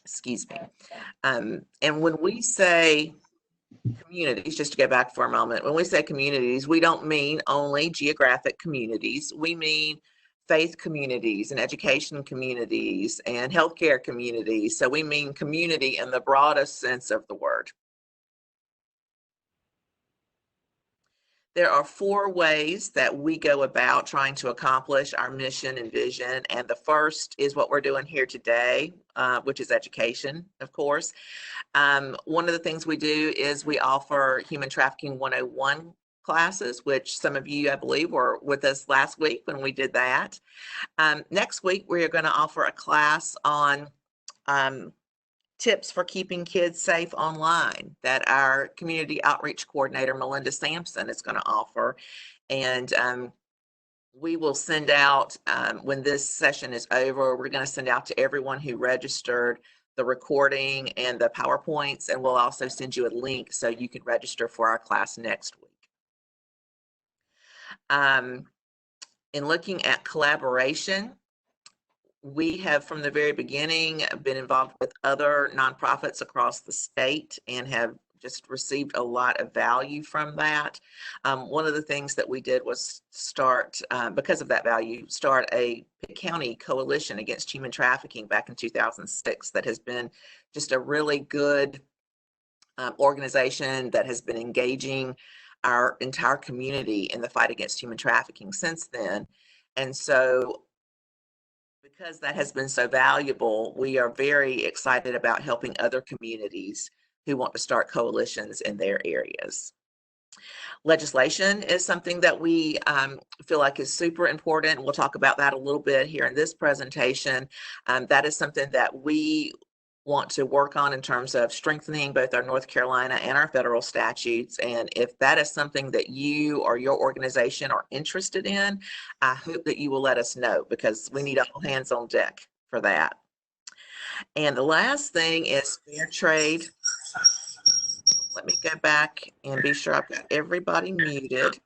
Excuse me. And when we say communities, just to go back for a moment, when we say communities, we don't mean only geographic communities. We mean faith communities and education communities and healthcare communities. So we mean community in the broadest sense of the word. There are 4 ways that we go about trying to accomplish our mission and vision. And the first is what we're doing here today, which is education, of course. One of the things we do is we offer Human Trafficking 101 classes, which some of you, I believe, were with us last week when we did that. Next week, we are going to offer a class on tips for keeping kids safe online that our community outreach coordinator, Melinda Sampson, is going to offer. And we will send out, when this session is over, we're going to send out to everyone who registered the recording and the PowerPoints, and we'll also send you a link so you can register for our class next week. In looking at collaboration, we have from the very beginning been involved with other nonprofits across the state and have just received a lot of value from that. One of the things that we did was start, because of that value, start a Pitt County coalition against human trafficking back in 2006 that has been just a really good organization that has been engaging our entire community in the fight against human trafficking since then. And so because that has been so valuable, we are very excited about helping other communities who want to start coalitions in their areas. Legislation is something that we feel like is super important. We'll talk about that a little bit here in this presentation. That is something that we want to work on in terms of strengthening both our North Carolina and our federal statutes. And if that is something that you or your organization are interested in, I hope that you will let us know, because we need all hands on deck for that. And the last thing is fair trade. Let me go back and be sure I've got everybody muted.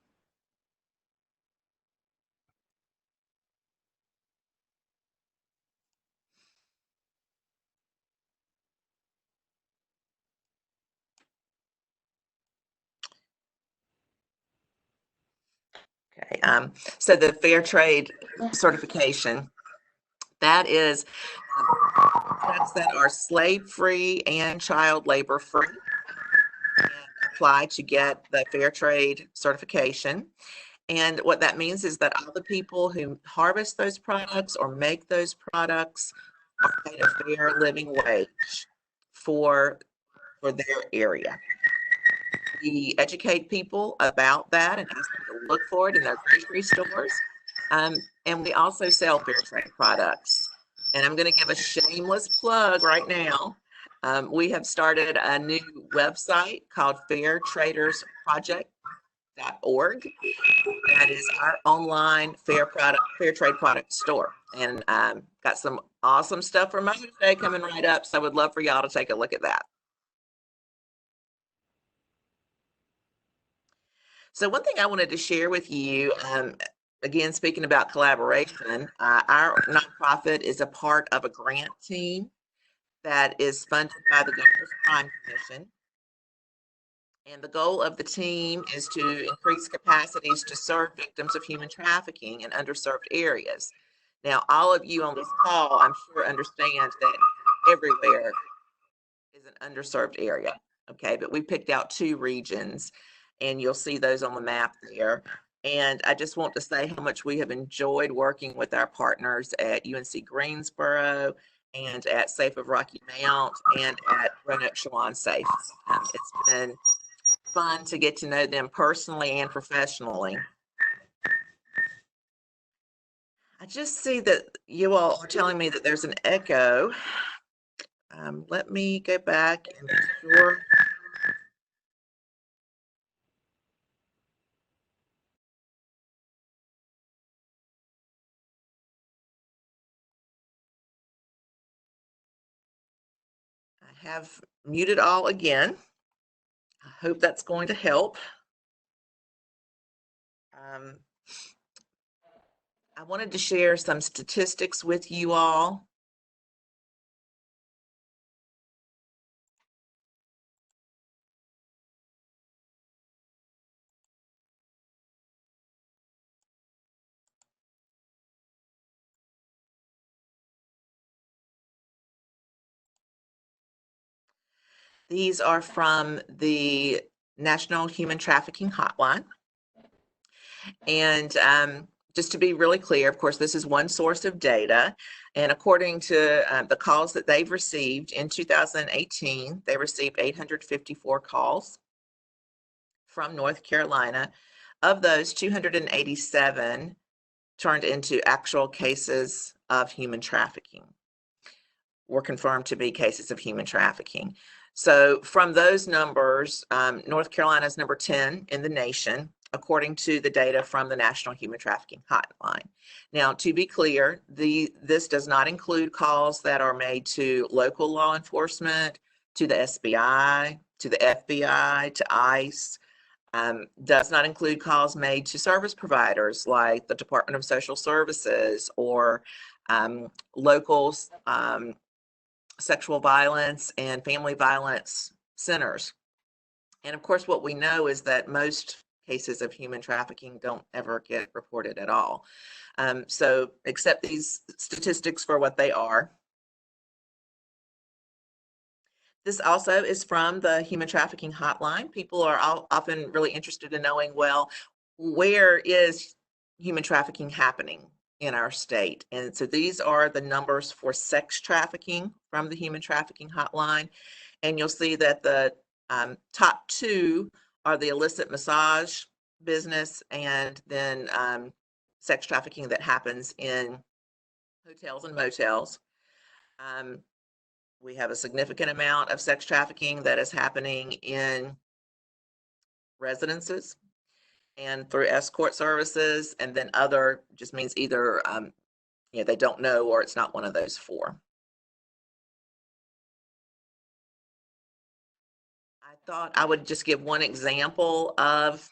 Okay, so the fair trade certification, that is products that are slave-free and child labor-free, and apply to get the fair trade certification. And what that means is that all the people who harvest those products or make those products are paid a fair living wage for their area. We educate people about that and ask them to look for it in their grocery stores. And we also sell fair trade products. And I'm going to give a shameless plug right now. We have started a new website called fairtradersproject.org. That is our online fair trade product store. And got some awesome stuff for Mother's Day coming right up. So I would love for y'all to take a look at that. So one thing I wanted to share with you, again, speaking about collaboration, our nonprofit is a part of a grant team that is funded by the Governor's Crime Commission. And the goal of the team is to increase capacities to serve victims of human trafficking in underserved areas. Now, all of you on this call, I'm sure, understand that everywhere is an underserved area, okay? But we picked out 2 regions, and you'll see those on the map there. And I just want to say how much we have enjoyed working with our partners at UNC Greensboro and at Safe of Rocky Mount and at Roanoke Shawan Safe. It's been fun to get to know them personally and professionally. I just see that you all are telling me that there's an echo. Let me go back and make sure. I have muted all again. I hope that's going to help. I wanted to share some statistics with you all. These are from the National Human Trafficking Hotline. And just to be really clear, of course, this is one source of data. And according to the calls that they've received in 2018, they received 854 calls from North Carolina. Of those, 287 turned into actual cases of human trafficking, were confirmed to be cases of human trafficking. So from those numbers, North Carolina is number 10 in the nation, according to the data from the National Human Trafficking Hotline. Now, to be clear, this does not include calls that are made to local law enforcement, to the SBI, to the FBI, to ICE. Does not include calls made to service providers like the Department of Social Services or local sexual violence and family violence centers. And of course, what we know is that most cases of human trafficking don't ever get reported at all. So accept these statistics for what they are. This also is from the Human Trafficking Hotline. People are often really interested in knowing, well, where is human trafficking happening in our state? And so these are the numbers for sex trafficking from the Human Trafficking Hotline. And you'll see that the top two are the illicit massage business and then sex trafficking that happens in hotels and motels. We have a significant amount of sex trafficking that is happening in residences and through escort services, and then other just means either they don't know or it's not one of those four. I thought I would just give one example of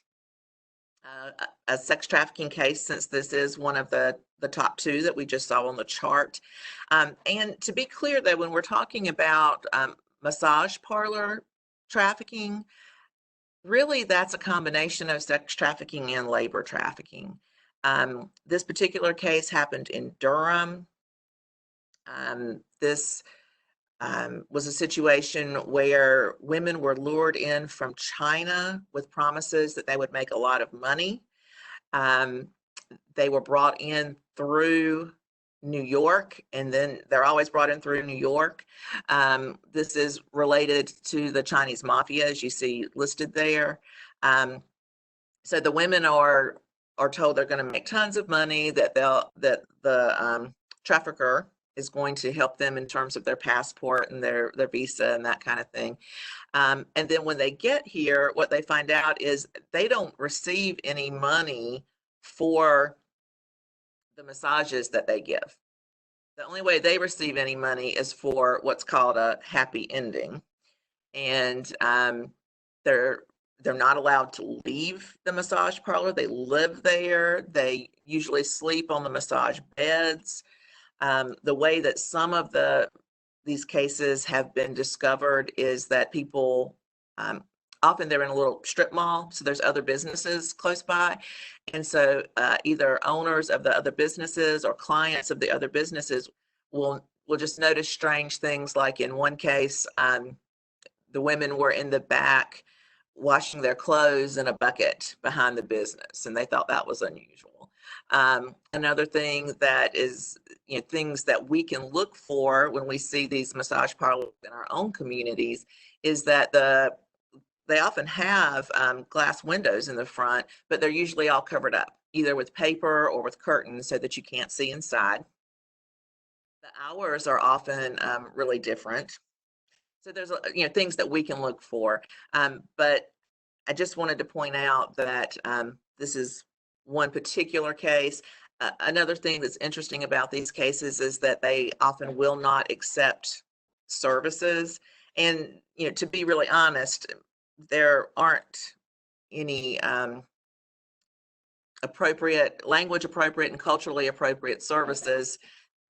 a sex trafficking case, since this is one of the top two that we just saw on the chart. And to be clear, though, when we're talking about massage parlor trafficking, really that's a combination of sex trafficking and labor trafficking. This particular case happened in Durham. This was a situation where women were lured in from China with promises that they would make a lot of money. They were brought in through New York, and then they're always brought in through New York. This is related to the Chinese mafia, as you see listed there. So the women are told they're going to make tons of money, that the trafficker is going to help them in terms of their passport and their visa and that kind of thing. And then when they get here, what they find out is they don't receive any money for the massages that they give. The only way they receive any money is for what's called a happy ending. And they're not allowed to leave the massage parlor. They live there. They usually sleep on the massage beds. The way that some of these cases have been discovered is that people, often they're in a little strip mall, so there's other businesses close by. And so either owners of the other businesses or clients of the other businesses will just notice strange things. Like in one case, the women were in the back washing their clothes in a bucket behind the business, and they thought that was unusual. Another thing that is, things that we can look for when we see these massage parlors in our own communities is that they often have glass windows in the front, but they're usually all covered up, either with paper or with curtains so that you can't see inside. The hours are often really different. So there's things that we can look for. But I just wanted to point out that this is one particular case. Another thing that's interesting about these cases is that they often will not accept services. And, to be really honest, there aren't any language appropriate and culturally appropriate services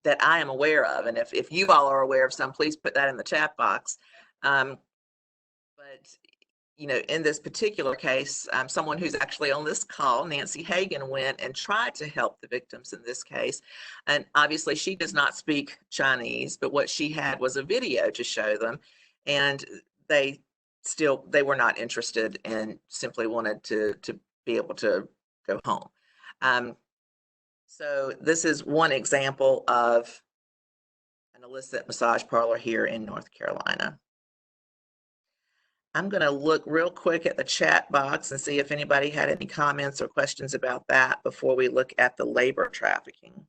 that I am aware of. And if you all are aware of some, please put that in the chat box. But in this particular case, someone who's actually on this call, Nancy Hagan, went and tried to help the victims in this case. And obviously she does not speak Chinese, but what she had was a video to show them. And they still, they were not interested and simply wanted to be able to go home. So this is one example of an illicit massage parlor here in North Carolina. I'm going to look real quick at the chat box and see if anybody had any comments or questions about that before we look at the labor trafficking.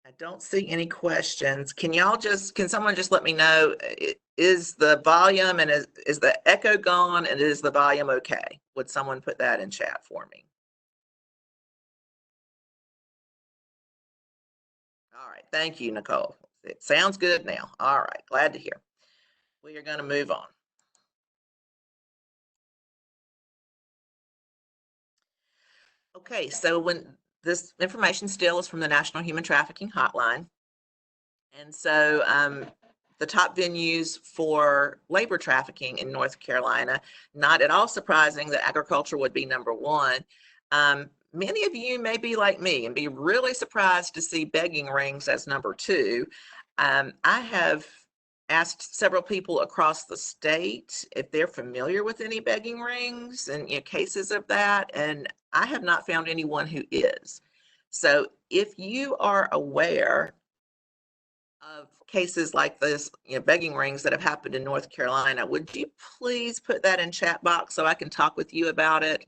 I don't see any questions. Can someone just let me know, is the volume and is the echo gone and is the volume okay? Would someone put that in chat for me? All right, thank you, Nicole. It sounds good now. All right, glad to hear. We are going to move on. Okay, so when this information still is from the National Human Trafficking Hotline. And so the top venues for labor trafficking in North Carolina, not at all surprising that agriculture would be number one. Many of you may be like me and be really surprised to see begging rings as number two. I have asked several people across the state if they're familiar with any begging rings and cases of that, and I have not found anyone who is. So if you are aware of cases like this, begging rings that have happened in North Carolina, would you please put that in chat box so I can talk with you about it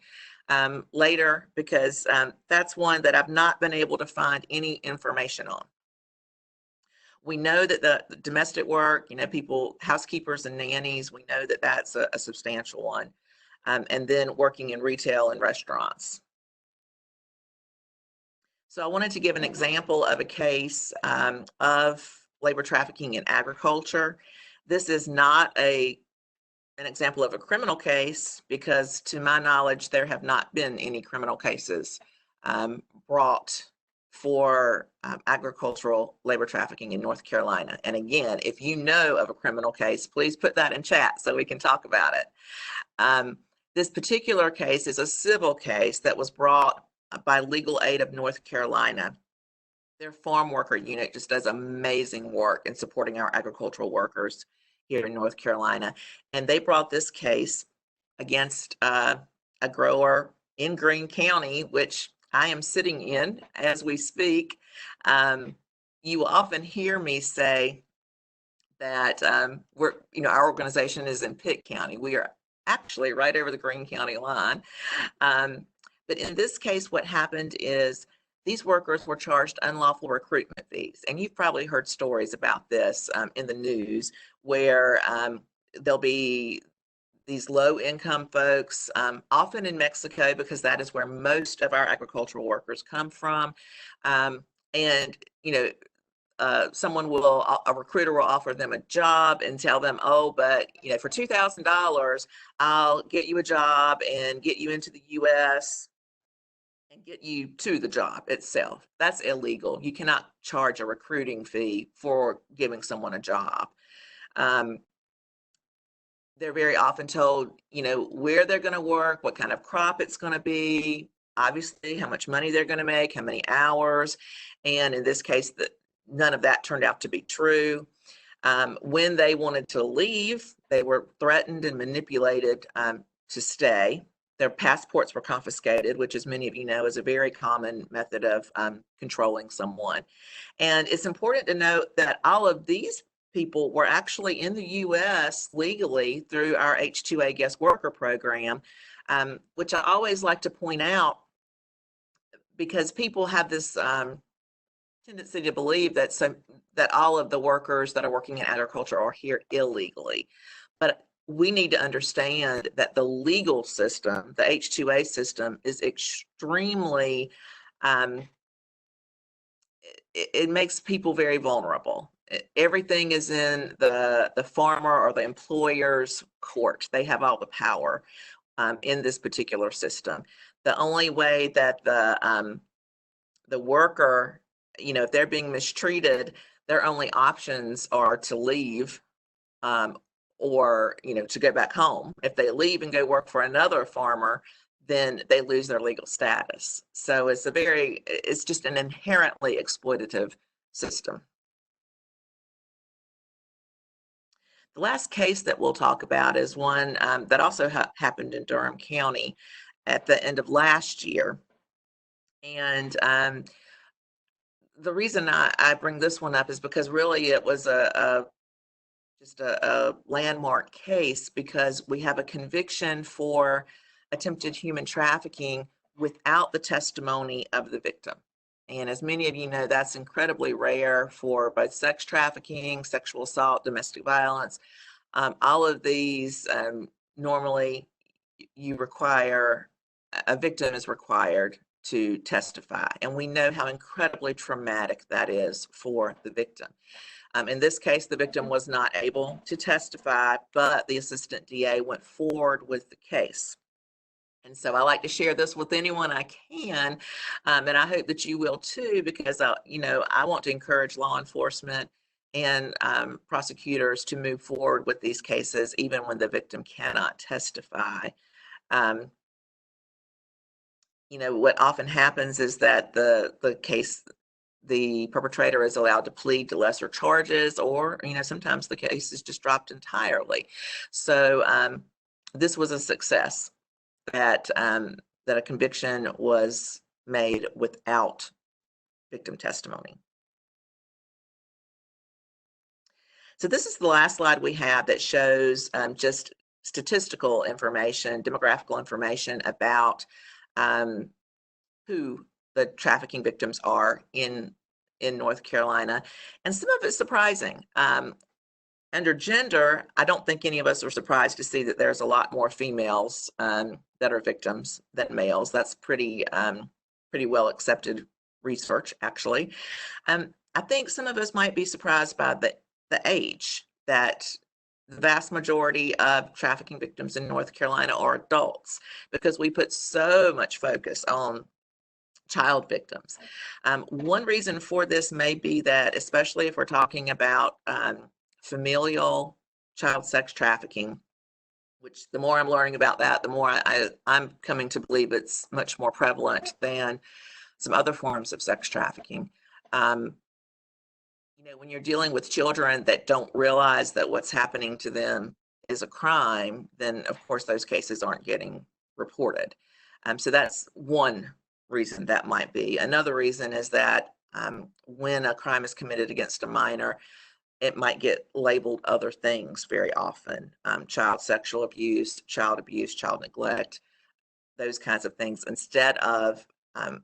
later, because that's one that I've not been able to find any information on. We know that the domestic work, people, housekeepers and nannies, we know that that's a substantial one. And then working in retail and restaurants. So I wanted to give an example of a case of labor trafficking in agriculture. This is not an example of a criminal case because, to my knowledge, there have not been any criminal cases brought for agricultural labor trafficking in North Carolina. And again, if you know of a criminal case, please put that in chat so we can talk about it. This particular case is a civil case that was brought by Legal Aid of North Carolina. Their farm worker unit just does amazing work in supporting our agricultural workers here in North Carolina. And they brought this case against a grower in Greene County, which I am sitting in as we speak. You will often hear me say that our organization is in Pitt County. We are actually right over the Greene County line. But in this case, what happened is these workers were charged unlawful recruitment fees. And you've probably heard stories about this in the news where there'll be these low-income folks, often in Mexico, because that is where most of our agricultural workers come from. And, a recruiter will offer them a job and tell them, oh, but, for $2,000, I'll get you a job and get you into the U.S. and get you to the job itself. That's illegal. You cannot charge a recruiting fee for giving someone a job. They're very often told, where they're going to work, what kind of crop it's going to be, obviously how much money they're going to make, how many hours. And in this case, none of that turned out to be true. When they wanted to leave, they were threatened and manipulated to stay. Their passports were confiscated, which, as many of you know, is a very common method of controlling someone. And it's important to note that all of these people were actually in the U.S. legally through our H-2A guest worker program, which I always like to point out because people have this tendency to believe that all of the workers that are working in agriculture are here illegally. But we need to understand that the legal system, the H-2A system, is extremely, it makes people very vulnerable. Everything is in the farmer or the employer's court. They have all the power in this particular system. The only way that the worker, if they're being mistreated, their only options are to leave or, to go back home. If they leave and go work for another farmer, then they lose their legal status. So it's just an inherently exploitative system. The last case that we'll talk about is one that also happened in Durham County at the end of last year. And the reason I bring this one up is because really it was just a landmark case, because we have a conviction for attempted human trafficking without the testimony of the victim. And as many of you know, that's incredibly rare for both sex trafficking, sexual assault, domestic violence. All of these, normally a victim is required to testify. And we know how incredibly traumatic that is for the victim. In this case, the victim was not able to testify, but the assistant DA went forward with the case. And so I like to share this with anyone I can, and I hope that you will too, because I want to encourage law enforcement and prosecutors to move forward with these cases, even when the victim cannot testify. What often happens is that the perpetrator is allowed to plead to lesser charges, or sometimes the case is just dropped entirely. So this was a success, that a conviction was made without victim testimony. So this is the last slide we have that shows just statistical information, demographical information about who the trafficking victims are in North Carolina. And some of it's surprising. Under gender, I don't think any of us are surprised to see that there's a lot more females that are victims than males. That's pretty well accepted research, actually. I think some of us might be surprised by the age, that the vast majority of trafficking victims in North Carolina are adults, because we put so much focus on child victims. One reason for this may be that, especially if we're talking about familial child sex trafficking, which the more I'm learning about that, the more I'm coming to believe it's much more prevalent than some other forms of sex trafficking. When you're dealing with children that don't realize that what's happening to them is a crime, then of course those cases aren't getting reported. So that's one reason that might be. Another reason is that when a crime is committed against a minor, it might get labeled other things very often. Child sexual abuse, child neglect, those kinds of things, instead of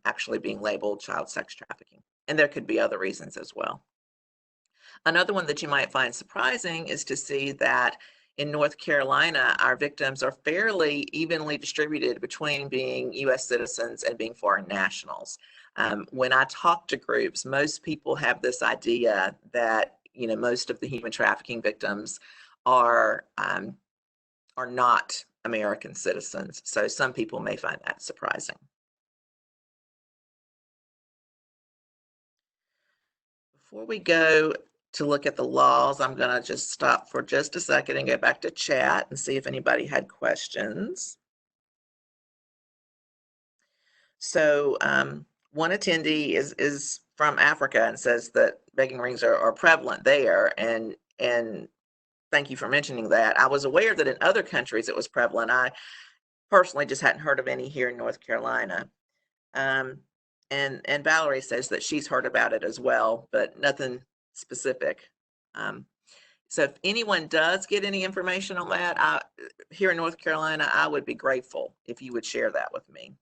actually being labeled child sex trafficking. And there could be other reasons as well. Another one that you might find surprising is to see that in North Carolina, our victims are fairly evenly distributed between being U.S. citizens and being foreign nationals. When I talk to groups, most people have this idea that most of the human trafficking victims are not American citizens. So some people may find that surprising. Before we go to look at the laws, I'm going to just stop for just a second and go back to chat and see if anybody had questions. So one attendee is from Africa and says that begging rings are prevalent there, and thank you for mentioning that. I was aware that in other countries it was prevalent. I personally just hadn't heard of any here in North Carolina. And Valerie says that she's heard about it as well, but nothing specific. So if anyone does get any information on that here in North Carolina, I would be grateful if you would share that with me.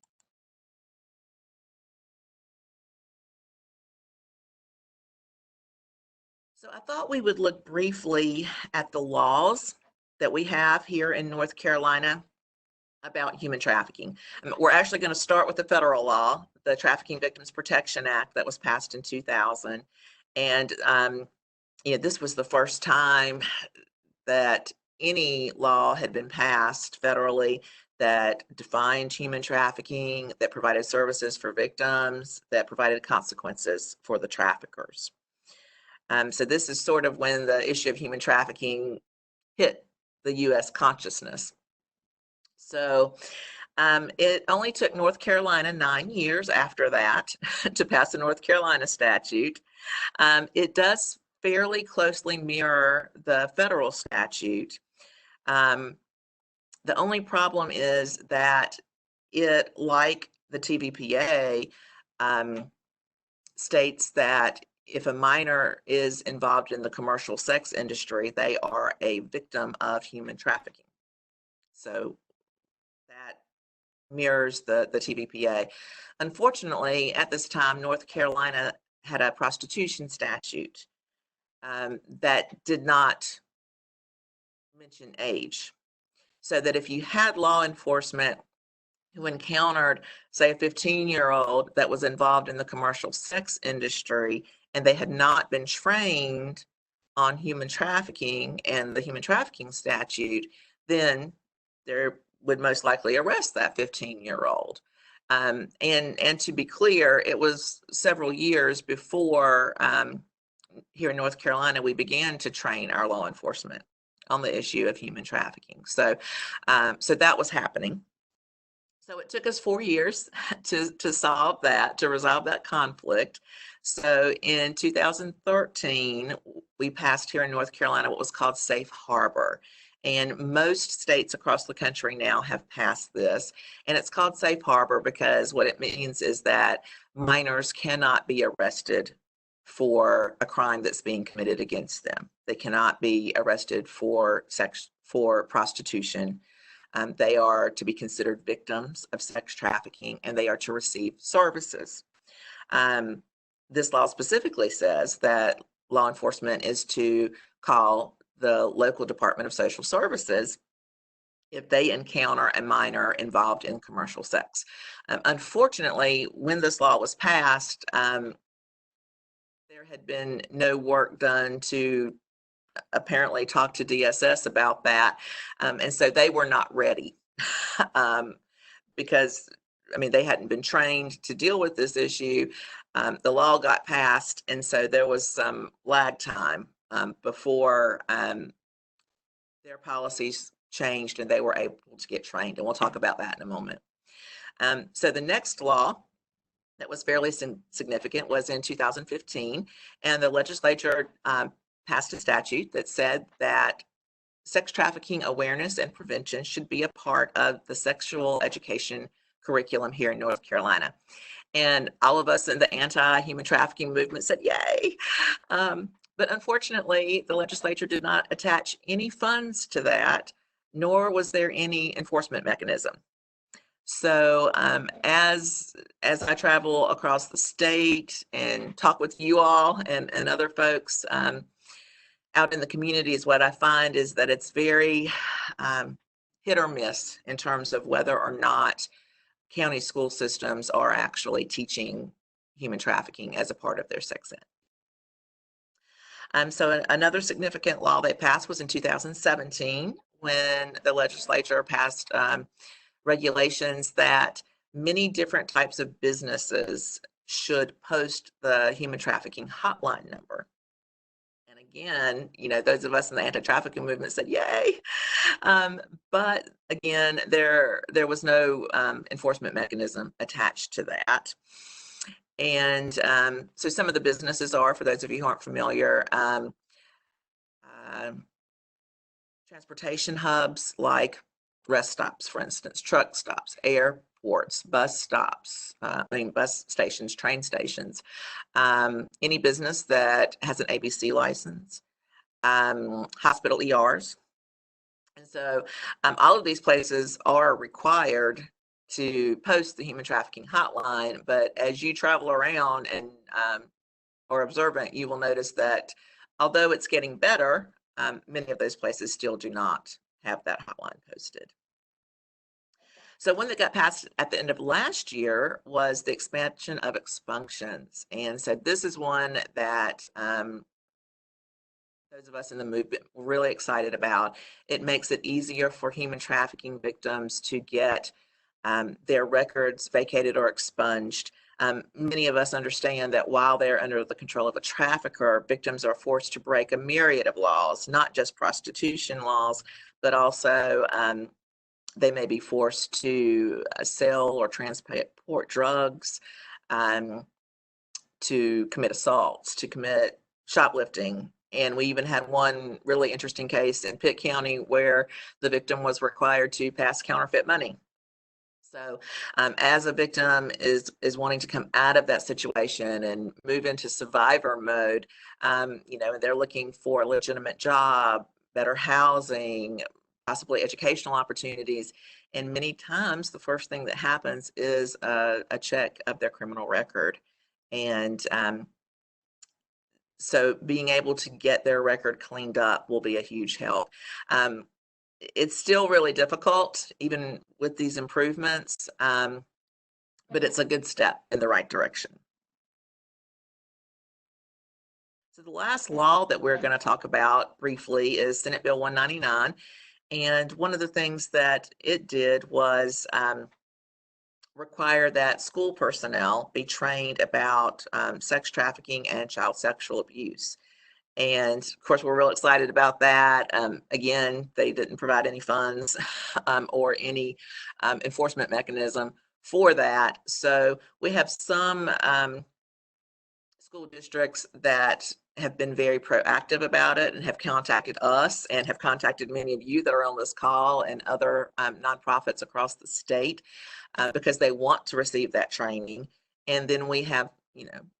So I thought we would look briefly at the laws that we have here in North Carolina about human trafficking. We're actually going to start with the federal law, the Trafficking Victims Protection Act that was passed in 2000. And this was the first time that any law had been passed federally that defined human trafficking, that provided services for victims, that provided consequences for the traffickers. So this is sort of when the issue of human trafficking hit the U.S. consciousness. So It only took North Carolina 9 years after that to pass a North Carolina statute. It does fairly closely mirror the federal statute. The only problem is that it, like the TVPA, states that if a minor is involved in the commercial sex industry, they are a victim of human trafficking. So that mirrors the TVPA. Unfortunately, at this time, North Carolina had a prostitution statute that did not mention age. So that if you had law enforcement who encountered, say, a 15-year-old that was involved in the commercial sex industry and they had not been trained on human trafficking and the human trafficking statute, then they would most likely arrest that 15-year-old. And to be clear, it was several years before here in North Carolina we began to train our law enforcement on the issue of human trafficking. So that was happening. So it took us 4 years to solve that, to resolve that conflict. So in 2013, we passed here in North Carolina what was called Safe Harbor. And most states across the country now have passed this. And it's called Safe Harbor because what it means is that minors cannot be arrested for a crime that's being committed against them. They cannot be arrested for prostitution. They are to be considered victims of sex trafficking, and they are to receive services. This law specifically says that law enforcement is to call the local Department of Social Services if they encounter a minor involved in commercial sex. Unfortunately, when this law was passed, there had been no work done to apparently talk to DSS about that. And so they were not ready because, I mean, they hadn't been trained to deal with this issue. The law got passed, and so there was some lag time before their policies changed and they were able to get trained. And we'll talk about that in a moment. So the next law that was fairly significant was in 2015, and the legislature passed a statute that said that sex trafficking awareness and prevention should be a part of the sexual education curriculum here in North Carolina. And all of us in the anti-human trafficking movement said, yay. But unfortunately, the legislature did not attach any funds to that, nor was there any enforcement mechanism. So as I travel across the state and talk with you all and other folks out in the communities, what I find is that it's very hit or miss in terms of whether or not county school systems are actually teaching human trafficking as a part of their sex ed. So another significant law they passed was in 2017 when the legislature passed regulations that many different types of businesses should post the human trafficking hotline number. And again, you know, those of us in the anti-trafficking movement said, yay. But again, there was no enforcement mechanism attached to that. And so some of the businesses are, for those of you who aren't familiar, transportation hubs like rest stops, for instance, truck stops, airports, bus stops, bus stations, train stations, any business that has an ABC license, hospital ERs. And so all of these places are required to post the human trafficking hotline, but as you travel around and are observant, you will notice that although it's getting better, many of those places still do not have that hotline posted. So one that got passed at the end of last year was the expansion of expunctions. And so this is one that those of us in the movement were really excited about. It makes it easier for human trafficking victims to get their records vacated or expunged. Many of us understand that while they're under the control of a trafficker, victims are forced to break a myriad of laws, not just prostitution laws, but also they may be forced to sell or transport drugs, to commit assaults, to commit shoplifting. And we even had one really interesting case in Pitt County where the victim was required to pass counterfeit money. So as a victim is wanting to come out of that situation and move into survivor mode, they're looking for a legitimate job, better housing, possibly educational opportunities. And many times the first thing that happens is a check of their criminal record. And so being able to get their record cleaned up will be a huge help. It's still really difficult, even with these improvements, but it's a good step in the right direction. So the last law that we're going to talk about briefly is Senate Bill 199. And one of the things that it did was require that school personnel be trained about sex trafficking and child sexual abuse. And of course, we're real excited about that. Again, they didn't provide any funds or any enforcement mechanism for that. So we have some school districts that have been very proactive about it and have contacted us and have contacted many of you that are on this call and other nonprofits across the state because they want to receive that training. And then we have,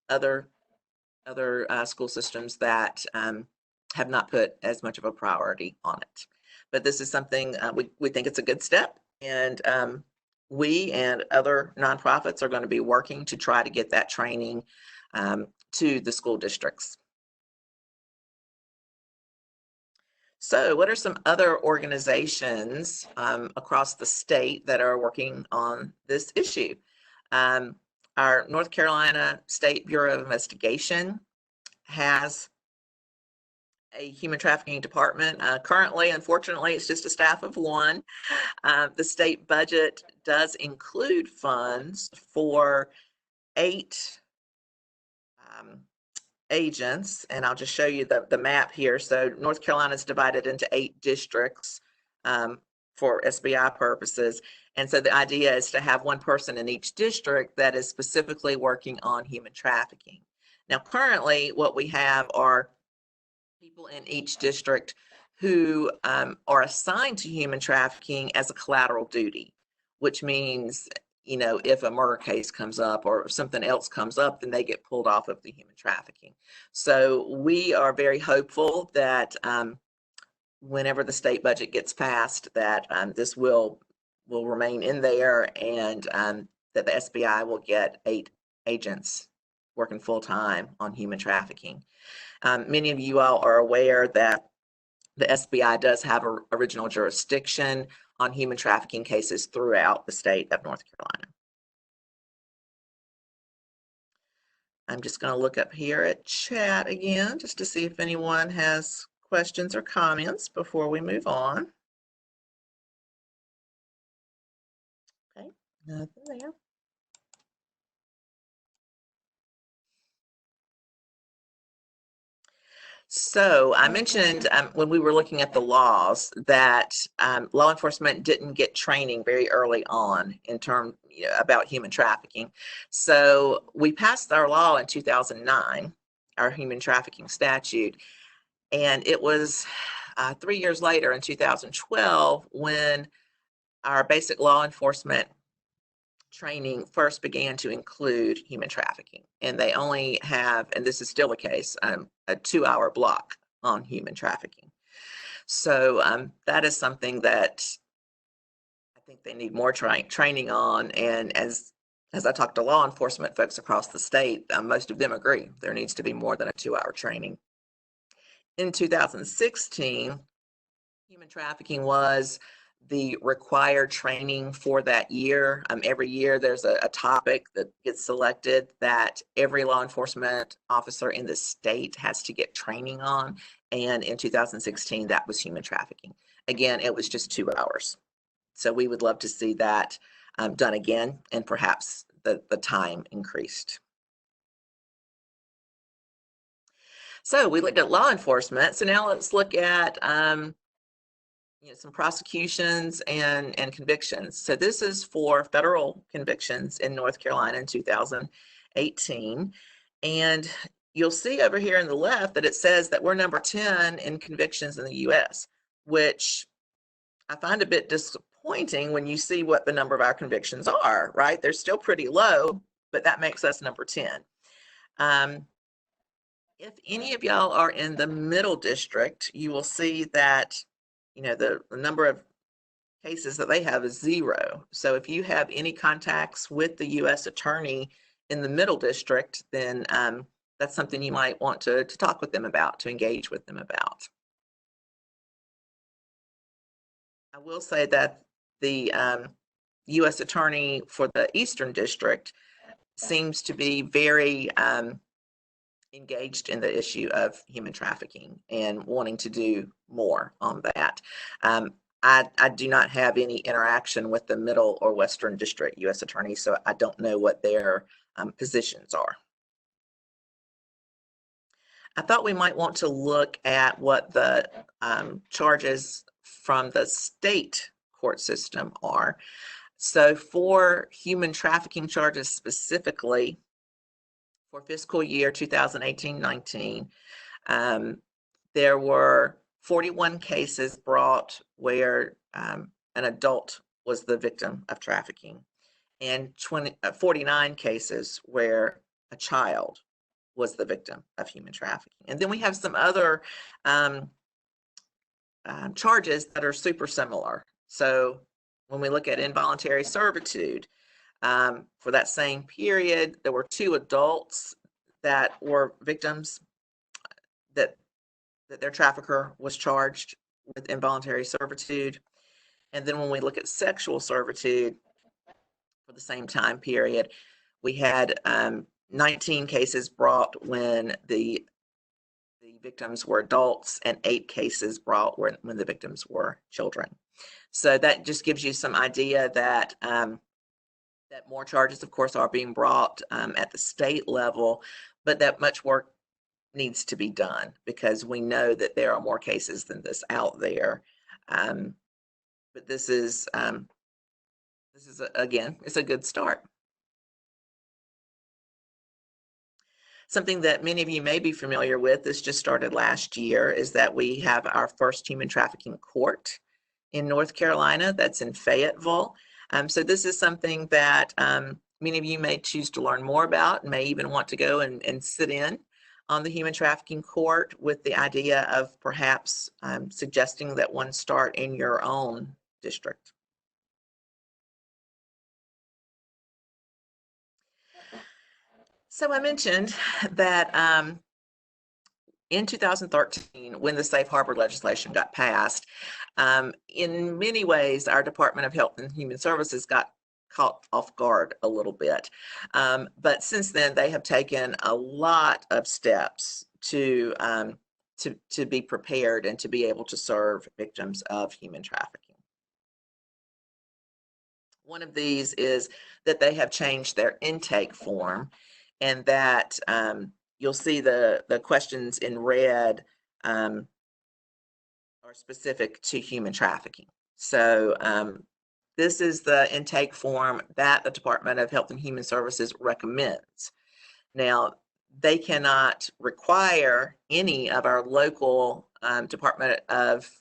other school systems that have not put as much of a priority on it. But this is something we think it's a good step, and we and other nonprofits are going to be working to try to get that training to the school districts. So what are some other organizations across the state that are working on this issue? Our North Carolina State Bureau of Investigation has a human trafficking department. Currently, unfortunately, it's just a staff of one. The state budget does include funds for 8 agents, and I'll just show you the map here. So North Carolina is divided into 8 districts for SBI purposes. And so the idea is to have one person in each district that is specifically working on human trafficking. Now, currently, what we have are people in each district who are assigned to human trafficking as a collateral duty, which means, if a murder case comes up or something else comes up, then they get pulled off of the human trafficking. So we are very hopeful that whenever the state budget gets passed, that this will remain in there, and that the SBI will get 8 agents working full-time on human trafficking. Many of you all are aware that the SBI does have original jurisdiction on human trafficking cases throughout the state of North Carolina. I'm just going to look up here at chat again just to see if anyone has questions or comments before we move on. Okay, nothing there. So I mentioned when we were looking at the laws that law enforcement didn't get training very early on in terms about human trafficking. So we passed our law in 2009, our human trafficking statute, and it was 3 years later in 2012 when our basic law enforcement training first began to include human trafficking. And they only have, and this is still the case, a 2-hour block on human trafficking. So that is something that I think they need more training on. And as I talk to law enforcement folks across the state, most of them agree there needs to be more than a 2-hour training. In 2016, human trafficking was the required training for that year. Every year there's a topic that gets selected that every law enforcement officer in the state has to get training on. And in 2016, that was human trafficking. Again, it was just 2 hours. So we would love to see that done again, and perhaps the time increased. So we looked at law enforcement. So now let's look at some prosecutions and convictions. So this is for federal convictions in North Carolina in 2018. And you'll see over here on the left that it says that we're number 10 in convictions in the US, which I find a bit disappointing when you see what the number of our convictions are, right? They're still pretty low, but that makes us number 10. If any of y'all are in the middle district, you will see that, the number of cases that they have is 0. So if you have any contacts with the U.S. attorney in the middle district, then that's something you might want to talk with them about, to engage with them about. I will say that the U.S. attorney for the Eastern District seems to be very engaged in the issue of human trafficking and wanting to do more on that. I do not have any interaction with the Middle or Western District U.S. attorneys, so I don't know what their positions are. I thought we might want to look at what the charges from the state court system are. So for human trafficking charges specifically, for fiscal year 2018-19, there were 41 cases brought where an adult was the victim of trafficking, and 49 cases where a child was the victim of human trafficking. And then we have some other charges that are super similar. So when we look at involuntary servitude, for that same period, there were 2 adults that were victims that their trafficker was charged with involuntary servitude. And then when we look at sexual servitude for the same time period, we had 19 cases brought when the victims were adults, and 8 cases brought when the victims were children. So that just gives you some idea that that more charges, of course, are being brought at the state level, but that much work needs to be done because we know that there are more cases than this out there. But this is again, it's a good start. Something that many of you may be familiar with, this just started last year, is that we have our first human trafficking court in North Carolina. That's in Fayetteville. So this is something that many of you may choose to learn more about, and may even want to go and sit in on the human trafficking court, with the idea of perhaps suggesting that one start in your own district. So I mentioned that in 2013, when the Safe Harbor legislation got passed, in many ways, our Department of Health and Human Services got caught off guard a little bit. But since then, they have taken a lot of steps to be prepared and to be able to serve victims of human trafficking. One of these is that they have changed their intake form, and that you'll see the questions in red are specific to human trafficking. So this is the intake form that the Department of Health and Human Services recommends. Now, they cannot require any of our local Department of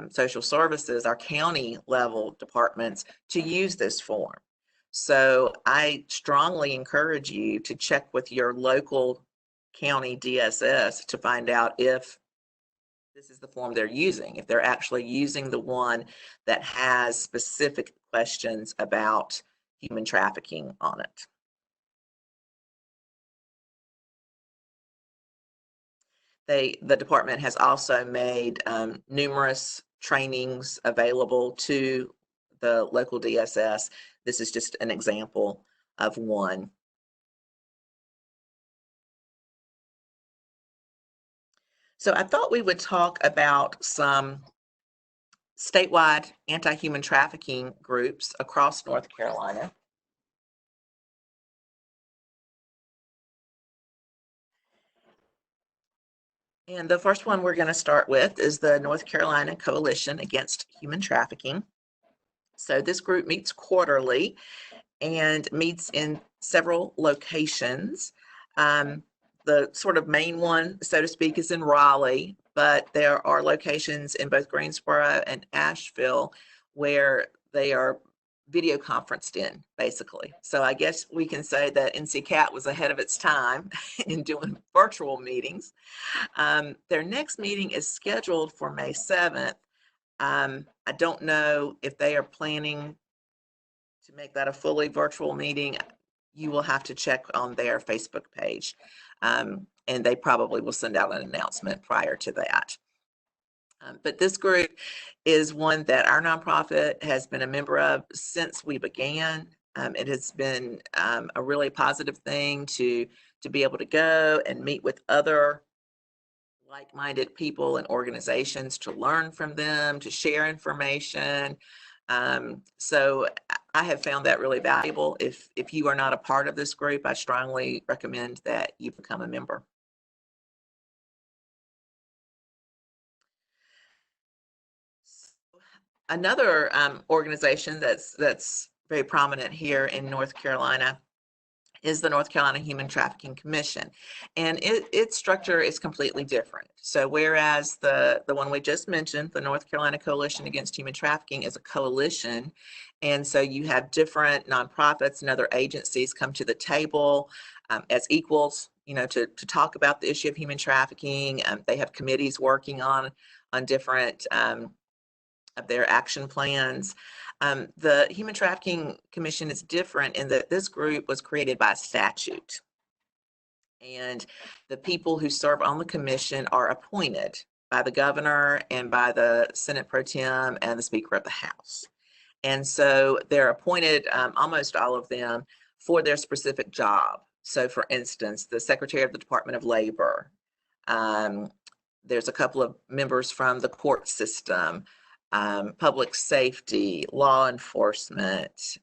Social Services, our county level departments, to use this form. So I strongly encourage you to check with your local county DSS to find out if this is the form they're using, if they're actually using the one that has specific questions about human trafficking on it. The department has also made numerous trainings available to the local DSS. This is just an example of one. So I thought we would talk about some statewide anti-human trafficking groups across North Carolina. And the first one we're going to start with is the North Carolina Coalition Against Human Trafficking. So this group meets quarterly and meets in several locations. The sort of main one, so to speak, is in Raleigh, but there are locations in both Greensboro and Asheville where they are video conferenced in, basically. So I guess we can say that NCCAT was ahead of its time in doing virtual meetings. Their next meeting is scheduled for May 7th. I don't know if they are planning to make that a fully virtual meeting. You will have to check on their Facebook page, and they probably will send out an announcement prior to that. But this group is one that our nonprofit has been a member of since we began. It has been a really positive thing to be able to go and meet with other like-minded people and organizations, to learn from them, to share information. So I have found that really valuable. If you are not a part of this group, I strongly recommend that you become a member. Another organization that's very prominent here in North Carolina is the North Carolina Human Trafficking Commission. And its structure is completely different. So whereas the one we just mentioned, the North Carolina Coalition Against Human Trafficking, is a coalition, and so you have different nonprofits and other agencies come to the table as equals, to talk about the issue of human trafficking. They have committees working on different of their action plans. The Human Trafficking Commission is different in that this group was created by statute. And the people who serve on the commission are appointed by the governor and by the Senate Pro Tem and the Speaker of the House. And so they're appointed, almost all of them, for their specific job. So for instance, the Secretary of the Department of Labor, there's a couple of members from the court system, public safety, law enforcement.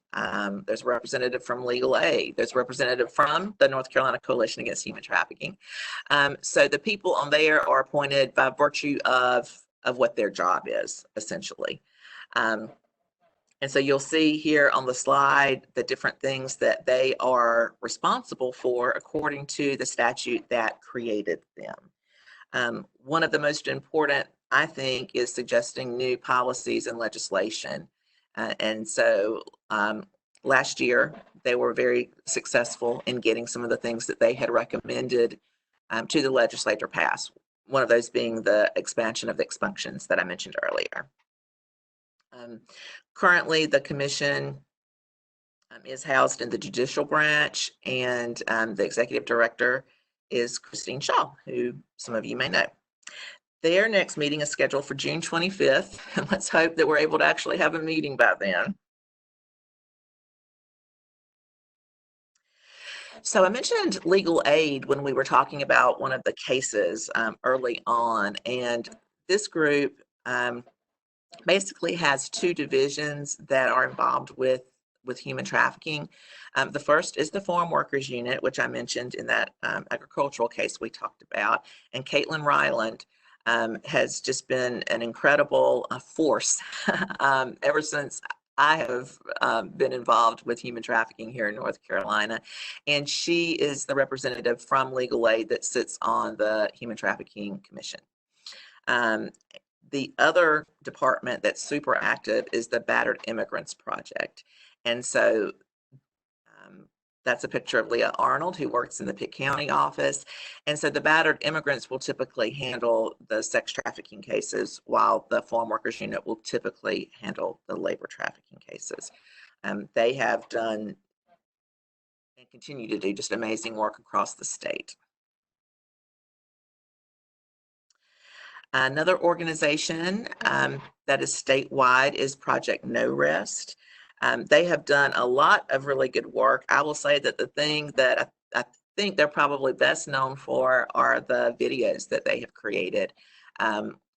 There's a representative from legal aid. There's a representative from the North Carolina Coalition Against Human Trafficking. So the people on there are appointed by virtue of what their job is, essentially. And so you'll see here on the slide the different things that they are responsible for according to the statute that created them. One of the most important, I think, is suggesting new policies and legislation. And so last year, they were very successful in getting some of the things that they had recommended to the legislature pass. One of those being the expansion of the expunctions that I mentioned earlier. Currently, the commission is housed in the judicial branch, and the executive director is Christine Shaw, who some of you may know. Their next meeting is scheduled for June 25th, and let's hope that we're able to actually have a meeting by then. So I mentioned legal aid when we were talking about one of the cases early on, and this group basically has two divisions that are involved with human trafficking. The first is the Farm Workers Unit, which I mentioned in that agricultural case we talked about. And Caitlin Ryland has just been an incredible force ever since I have been involved with human trafficking here in North Carolina. And she is the representative from Legal Aid that sits on the Human Trafficking Commission. The other department that's super active is the Battered Immigrants Project. And so that's a picture of Leah Arnold, who works in the Pitt County office. And so the battered immigrants will typically handle the sex trafficking cases, while the Farm Workers Unit will typically handle the labor trafficking cases. They have done and continue to do just amazing work across the state. Another organization that is statewide is Project No Rest. They have done a lot of really good work. I will say that the thing that I think they're probably best known for are the videos that they have created.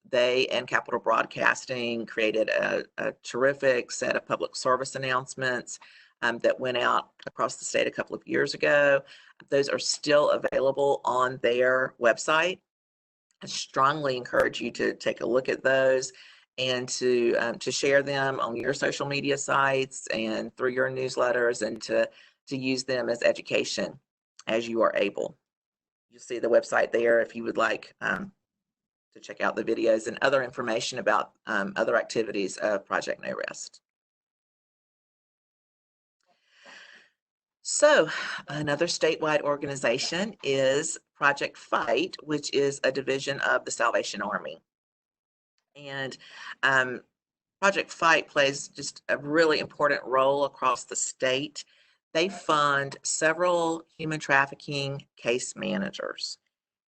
They and Capital Broadcasting created a terrific set of public service announcements that went out across the state a couple of years ago. Those are still available on their website. I strongly encourage you to take a look at those and to share them on your social media sites and through your newsletters, and to use them as education as you are able. You'll see the website there if you would like to check out the videos and other information about other activities of Project No Rest. So another statewide organization is Project Fight, which is a division of the Salvation Army. And Project Fight plays just a really important role across the state. They fund several human trafficking case managers.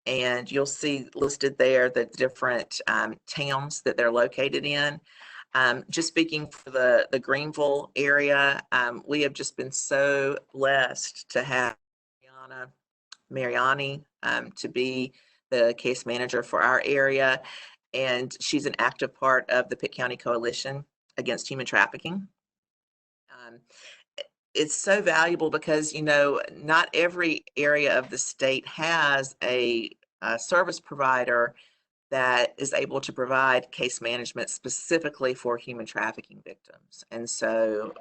And you'll see listed there the different towns that they're located in. Just speaking for the Greenville area, we have just been so blessed to have Mariani to be the case manager for our area. And she's an active part of the Pitt County Coalition Against Human Trafficking. It's so valuable because, you know, not every area of the state has a service provider that is able to provide case management specifically for human trafficking victims. And so,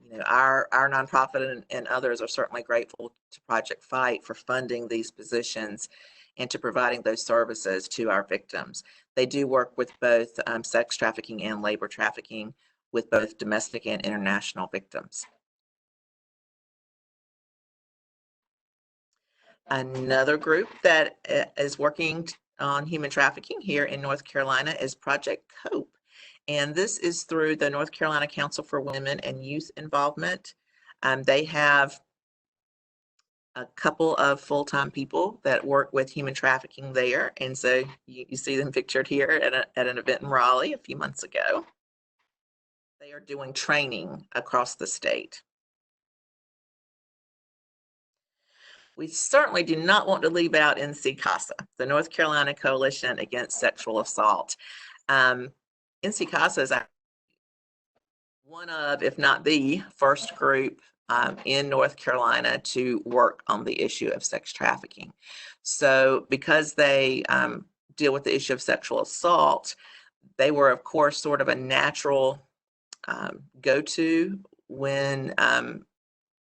you know, our nonprofit and others are certainly grateful to Project Fight for funding these positions and to providing those services to our victims. They do work with both sex trafficking and labor trafficking, with both domestic and international victims. Another group that is working on human trafficking here in North Carolina is Project COPE. And this is through the North Carolina Council for Women and Youth Involvement. They have a couple of full-time people that work with human trafficking there. And so you see them pictured here at an event in Raleigh a few months ago. They are doing training across the state. We certainly do not want to leave out NC-CASA, the North Carolina Coalition Against Sexual Assault. NC-CASA is one of, if not the first group in North Carolina to work on the issue of sex trafficking. So because they deal with the issue of sexual assault, they were, of course, sort of a natural go-to when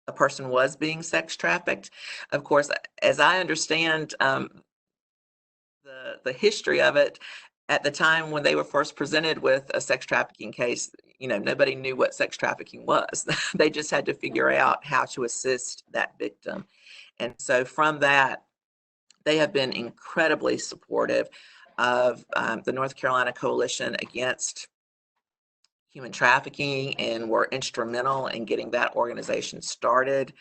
a person was being sex trafficked. Of course, as I understand the history of it, at the time when they were first presented with a sex trafficking case, you know, nobody knew what sex trafficking was. They just had to figure out how to assist that victim. And so from that, they have been incredibly supportive of the North Carolina Coalition Against Human Trafficking, and were instrumental in getting that organization started.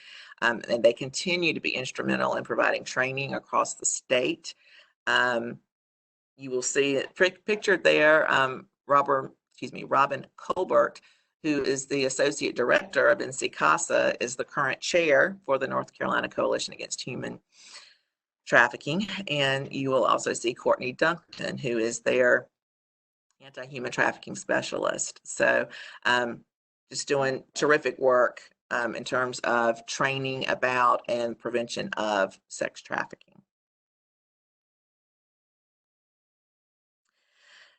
And they continue to be instrumental in providing training across the state. You will see it pictured there, Robin Colbert, who is the Associate Director of NC-CASA, is the current chair for the North Carolina Coalition Against Human Trafficking. And you will also see Courtney Duncan, who is their anti-human trafficking specialist. So just doing terrific work in terms of training about and prevention of sex trafficking.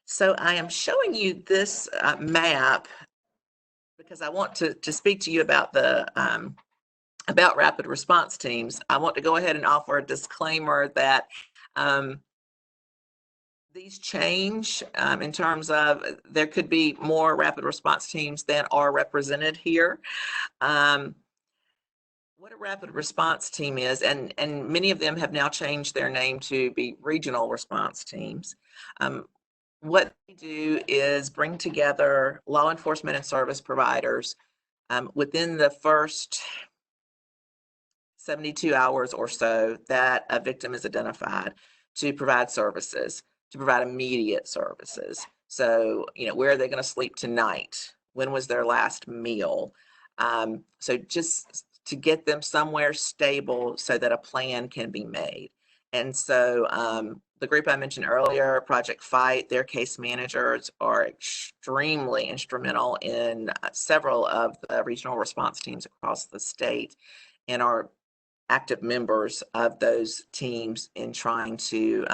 So I am showing you this map because I want to speak to you about the about rapid response teams. I want to go ahead and offer a disclaimer that these change in terms of there could be more rapid response teams than are represented here. What a rapid response team is, and many of them have now changed their name to be regional response teams. What they do is bring together law enforcement and service providers within the first 72 hours or so that a victim is identified, to provide services, to provide immediate services. So, you know, where are they going to sleep tonight? When was their last meal? So just to get them somewhere stable so that a plan can be made. And so the group I mentioned earlier, Project Fight, their case managers are extremely instrumental in several of the regional response teams across the state, and are active members of those teams in trying to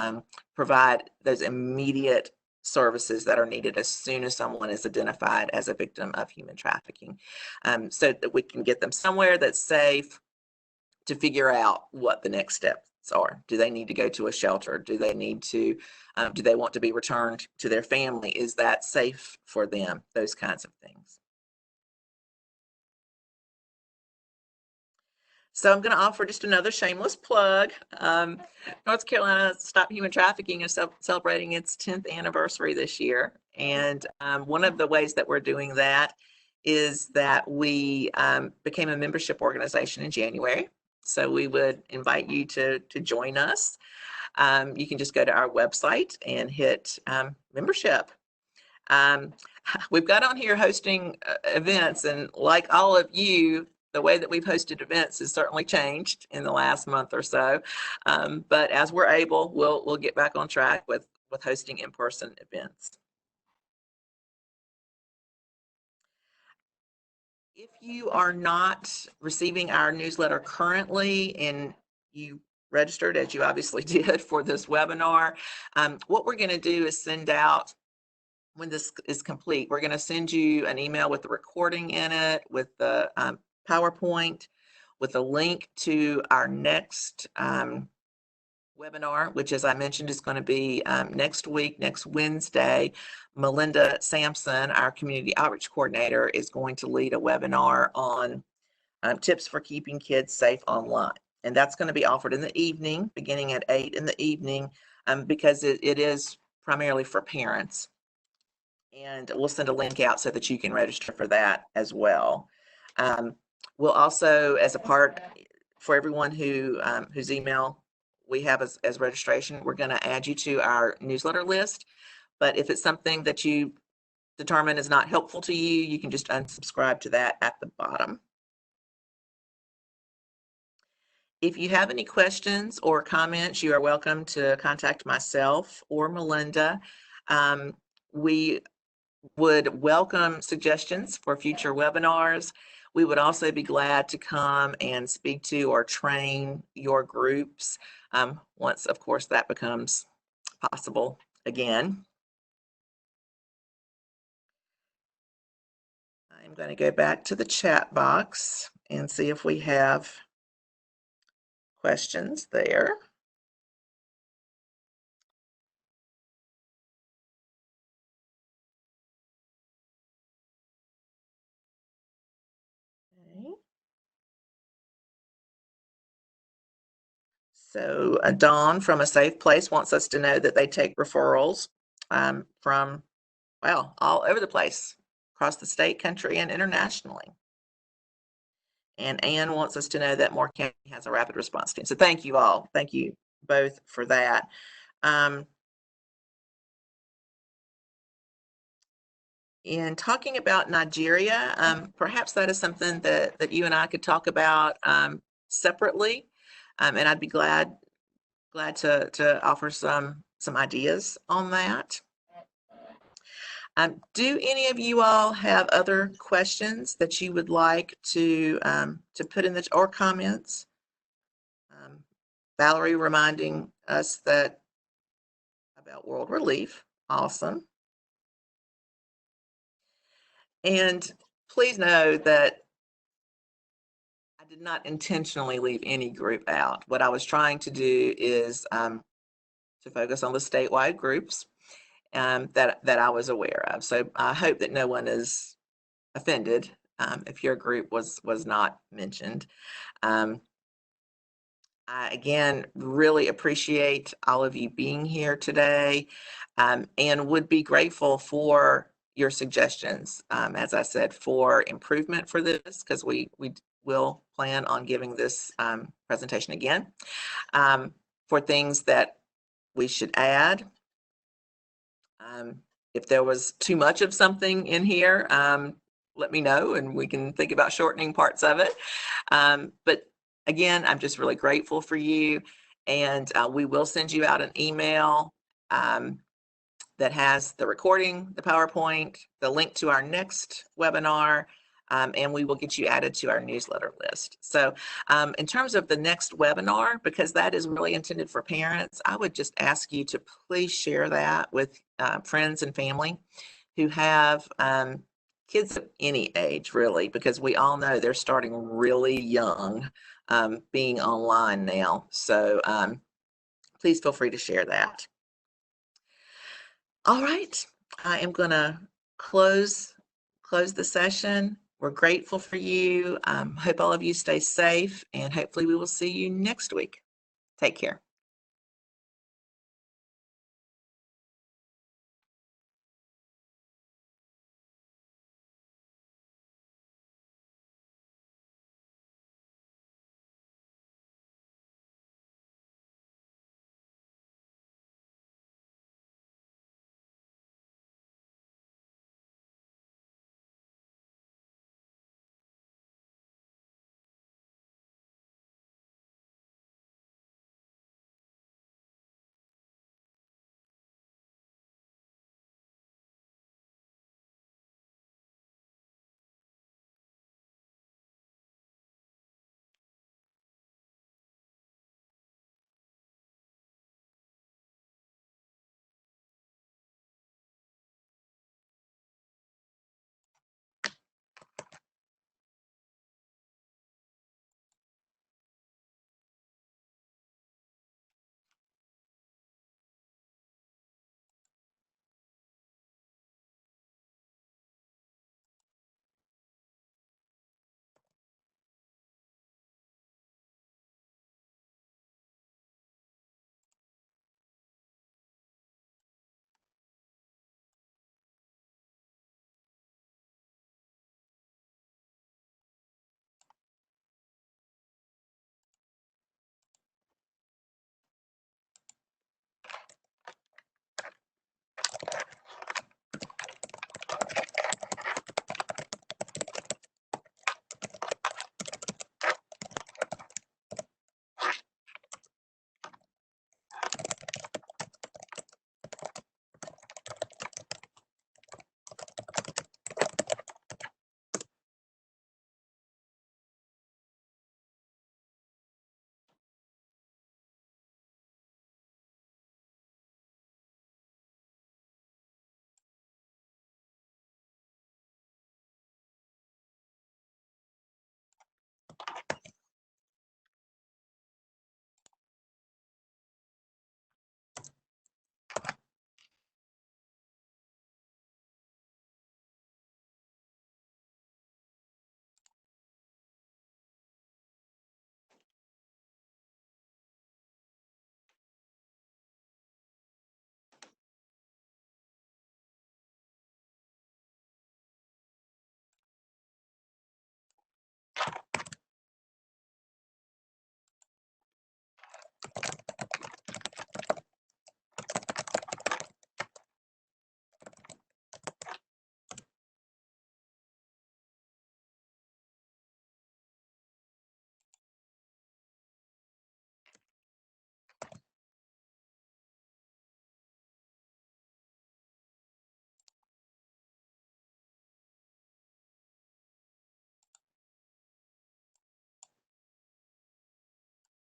provide those immediate services that are needed as soon as someone is identified as a victim of human trafficking, so that we can get them somewhere that's safe to figure out what the next steps are. Do they need to go to a shelter? Do they need to, do they want to be returned to their family? Is that safe for them? Those kinds of things. So I'm going to offer just another shameless plug. North Carolina Stop Human Trafficking is celebrating its 10th anniversary this year. And one of the ways that we're doing that is that we became a membership organization in January. So we would invite you to join us. You can just go to our website and hit membership. We've got on here hosting events, and like all of you, the way that we've hosted events has certainly changed in the last month or so. But as we're able, we'll get back on track with hosting in-person events. If you are not receiving our newsletter currently and you registered, as you obviously did for this webinar, what we're going to do is send out, when this is complete, we're going to send you an email with the recording in it, with the PowerPoint, with a link to our next webinar, which, as I mentioned, is going to be next week, next Wednesday. Melinda Sampson, our community outreach coordinator, is going to lead a webinar on tips for keeping kids safe online. And that's going to be offered in the evening, beginning at 8 in the evening, because it is primarily for parents. And we'll send a link out so that you can register for that as well. We'll also, as a part for everyone who whose email we have as registration, we're going to add you to our newsletter list. But if it's something that you determine is not helpful to you, you can just unsubscribe to that at the bottom. If you have any questions or comments, you are welcome to contact myself or Melinda. We would welcome suggestions for future webinars. We would also be glad to come and speak to or train your groups once, of course, that becomes possible again. I'm going to go back to the chat box and see if we have questions there. Okay. So Dawn from A Safe Place wants us to know that they take referrals from, well, all over the place, across the state, country, and internationally. And Anne wants us to know that Moore County has a rapid response team. So thank you all. Thank you both for that. In talking about Nigeria, perhaps that is something that you and I could talk about separately. And I'd be glad to offer some ideas on that. Do any of you all have other questions that you would like to put in the, or comments? Valerie reminding us that about World Relief. Awesome. And please know that I did not intentionally leave any group out. What I was trying to do is to focus on the statewide groups that I was aware of. So I hope that no one is offended if your group was not mentioned. I, again, really appreciate all of you being here today and would be grateful for your suggestions, as I said, for improvement for this, because we will plan on giving this presentation again, for things that we should add. If there was too much of something in here, let me know and we can think about shortening parts of it. But again, I'm just really grateful for you, and we will send you out an email that has the recording, the PowerPoint, the link to our next webinar, and we will get you added to our newsletter list. So in terms of the next webinar, because that is really intended for parents, I would just ask you to please share that with friends and family who have kids of any age, really, because we all know they're starting really young, being online now. So please feel free to share that. All right, I am going to close the session. We're grateful for you. Hope all of you stay safe, and hopefully we will see you next week. Take care.